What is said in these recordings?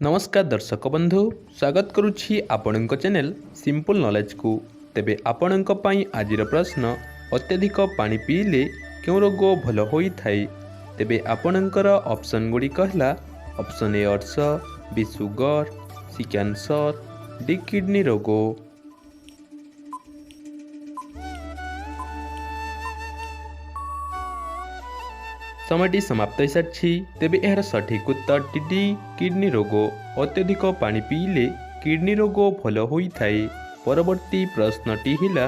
नमस्कार दर्शक बंधु स्वागत करुछि आपणक चैनल सिंपल नॉलेज को। तेबे आपणक पई आजिर प्रश्न अत्यधिक पानी पीले क्यों रोग भल होई थाए। तेबे आपणकर ऑप्शन गुडी कहला ऑप्शन ए अर्श, बी सुगर, सी कैंसर, डी किडनी रोग। समयटी समाप्त होती। तेबे यार सठिक उत्तर डी किडनी रोग। अत्यधिक पानी पीले किडनी रोग भल होई थाए। परवर्ती प्रश्नटी हिला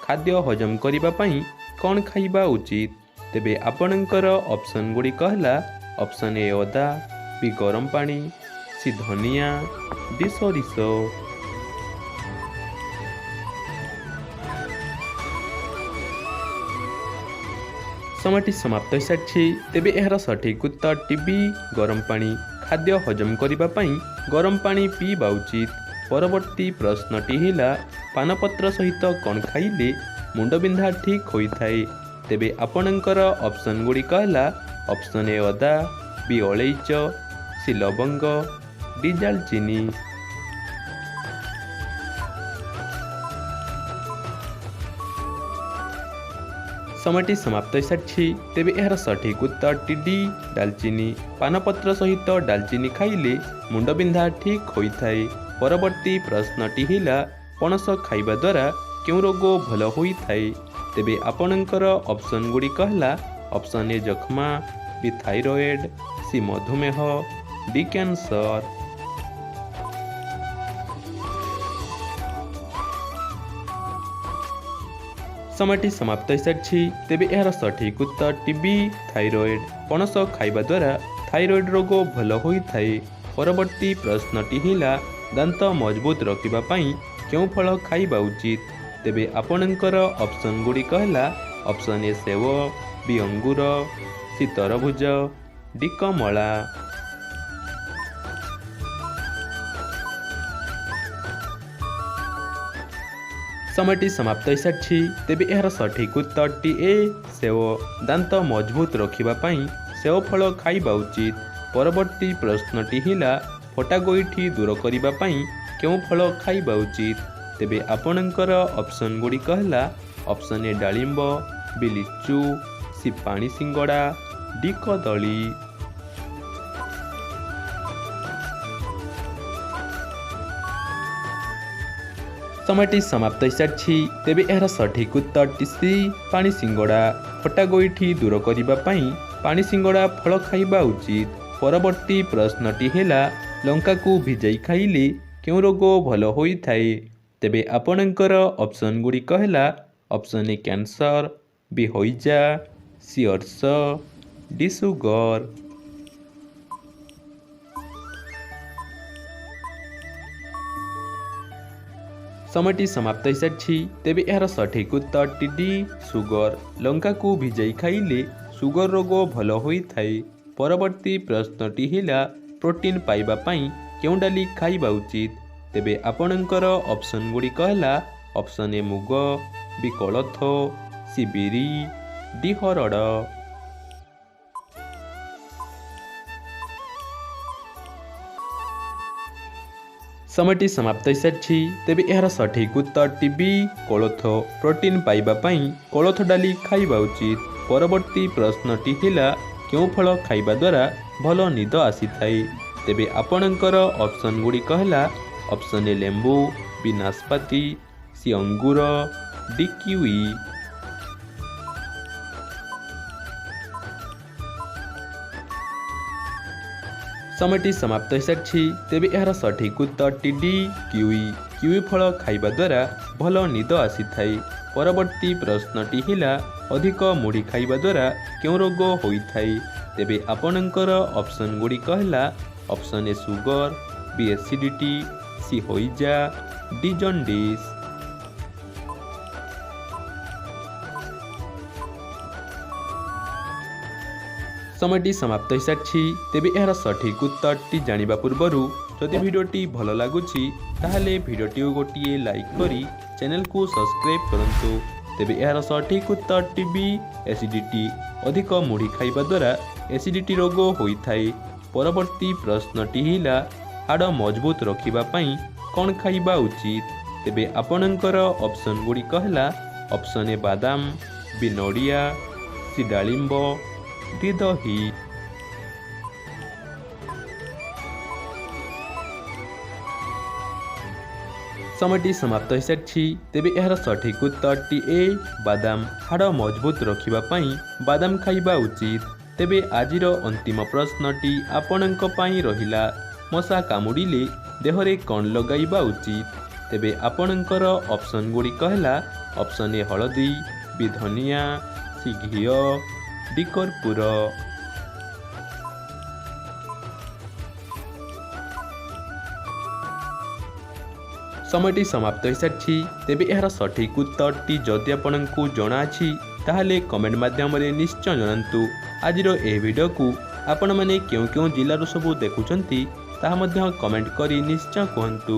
खाद्य हजम करिबा पई कौन खाइबा उचित। तेबे आपणकर ऑप्शन गुडी कहला ऑप्शन ए अदा, बी गरम पानी, सी धनिया, डी सरिष। समयटी समाप्त होती। तेबे यार सठिक उत्तर टीबी गरम पानी। खाद्य हजम करिबा पई गरम पानी पीबा उचित। परवर्ती प्रश्नटी हिला पानपत्र सहित कौन खाइले मुंड बिंधा ठीक होई थाए। तेबे आपणकर ऑप्शन गुडी कहला ऑप्शन ए अदा, बी अलैच, सी लवंग, डी दालचीनी। समयटी समाप्त होती। तेबे यार सठिक उत्तर डी दालचीनी। पानपत्र सहित दालचीनी खाइले मुंड बिंधा ठीक होई थाए। परवर्ती प्रश्नटी हिला पणस खाइबा द्वारा क्यों रोग भल होई थाए। तेबे आपणकर ऑप्शन गुडी कहला ऑप्शन ए जख्मा, बी थाइरॉयड, सी मधुमेह, डी कैंसर। समयटी समाप्त होती। तेबे यार सठिक उत्तर टीबी थाइरॉयड। पणस खाइबा द्वारा थाइरॉयड रोग भल होई थाए। परवर्ती प्रश्नटी हिला दांत मजबूत रखिबा पई क्यों फल खाइबा उचित। तेबे आपणकर ऑप्शन गुडी कहला ऑप्शन ए सेव, बी अंगूर, सी तरभुज, डी कमला। समयटी समाप्त होती। तेबे यार सठिक उत्तर टी ए सेव। दांत मजबूत रखिबा पई सेव फल खाइबा उचित। परवर्ती प्रश्नटी हिला फटा गोइठी दूर करिबा पई क्यों फल खाइबा उचित। तेबे आपणकर ऑप्शन गुडी कहला ऑप्शन ए डालिंब, बी लिचु, सी पानी सिंगड़ा, डी कदली। समयटी समाप्त होती। तेबे यार सठिक उत्तर सी पानी सिंगड़ा। फटा गोइठी दूर करिबा पई पानी सिंगड़ा फल खाइबा उचित। परवर्ती प्रश्नटी हेला लंका को भिजाई खाइले क्यों रोग भल होई थाए। तेबे आपणकर ऑप्शन गुडी कहला ऑप्शन ए कैंसर, बी होइजा, सी अर्श, डी सुगर। समयटी समाप्त होती। तेबे यार सठिक उत्तर डी सुगर। लंका को भिजाई खाइले सुगर रोग भल होई थाए। परवर्ती प्रश्नटी हिला प्रोटीन पाइबा पई क्यों डाली खाइबा उचित। तेबे आपणकर ऑप्शन गुडी कहला ऑप्शन ए मुग, बी कोलथ, सी बिरी, डी हरड़। समयटी समाप्त होती। तेबे यार सठिक उत्तर टीबी कोलथ। प्रोटीन पाइबा पई कोलथ डाली खाइबा उचित। परवर्ती प्रश्नटी हिला क्यों फल खाइबा द्वारा भल निद आसी थाए। तेबे आपणकर ऑप्शन गुडी कहला ऑप्शन ए लेंबू, बी नाशपाती, सी अंगूर, डी किवी। समयटी समाप्त होती। तेबे यार सठिक उत्तर डी किवी। किवी फल खाइबा द्वारा भल निद आसी थाए। परवर्ती प्रश्नटी हिला अधिक मुढ़ी खाइबा द्वारा क्यों रोग होई थाए। तेबे आपणकर ऑप्शन गुडी कहला option A sugar, B acidity, C होइजा, डी जॉन्डिस। समयटी समाप्त होती। तेबे यार सठिक उत्तर टी जानिबा पूर्वरु जदि भिडियोटी भल लागुछि ताहले भिडियोटी गोटिए लाइक करी चैनल को सब्सक्राइब करंतु। तेबे यार सठिक उत्तर टीबी एसिडिटी। अधिक मुढ़ी खाइबा द्वारा एसिडिटी रोग होई थाए। परवर्ती प्रश्नटी हिला ହାଡ଼ ମଜବୁତ ରଖିବା ପାଇଁ କ'ଣ ଖାଇବା ଉଚିତ? ତେବେ ଆପଣଙ୍କର ଅପସନ୍ ଗୁଡ଼ିକ ହେଲା ଅପସନ୍ ଏ ବାଦାମ, ବି ନଡ଼ିଆ, ସି ଡାଳିମ୍ବ, ଡି ଦହି। ସମୟଟି ସମାପ୍ତ ହୋଇସାରିଛି। ତେବେ ଏହାର ସଠିକ୍ ଉତ୍ତରଟି ଏ ବାଦାମ। ହାଡ଼ ମଜବୁତ ରଖିବା ପାଇଁ ବାଦାମ ଖାଇବା ଉଚିତ। ତେବେ ଆଜିର ଅନ୍ତିମ ପ୍ରଶ୍ନଟି ଆପଣଙ୍କ ପାଇଁ ରହିଲା, ମଶା କାମୁଡ଼ିଲେ ଦେହରେ କ'ଣ ଲଗାଇବା ଉଚିତ? ତେବେ ଆପଣଙ୍କର ଅପସନ୍ ଗୁଡ଼ିକ ହେଲା ଅପସନ୍ ଏ ହଳଦୀ, ବି ଧନିଆ, ସି ଘିଅ, ଡି କର୍ପୂର। ସମୟଟି ସମାପ୍ତ ହୋଇସାରିଛି। ତେବେ ଏହାର ସଠିକ୍ ଉତ୍ତରଟି ଯଦି ଆପଣଙ୍କୁ ଜଣାଅଛି ତାହେଲେ କମେଣ୍ଟ ମାଧ୍ୟମରେ ନିଶ୍ଚୟ ଜଣାନ୍ତୁ। ଆଜିର ଏହି ଭିଡ଼ିଓକୁ ଆପଣମାନେ କେଉଁ କେଉଁ ଜିଲ୍ଲାରୁ ସବୁ ଦେଖୁଛନ୍ତି ତାହା ମଧ୍ୟ କମେଣ୍ଟ କରି ନିଶ୍ଚୟ କୁହନ୍ତୁ।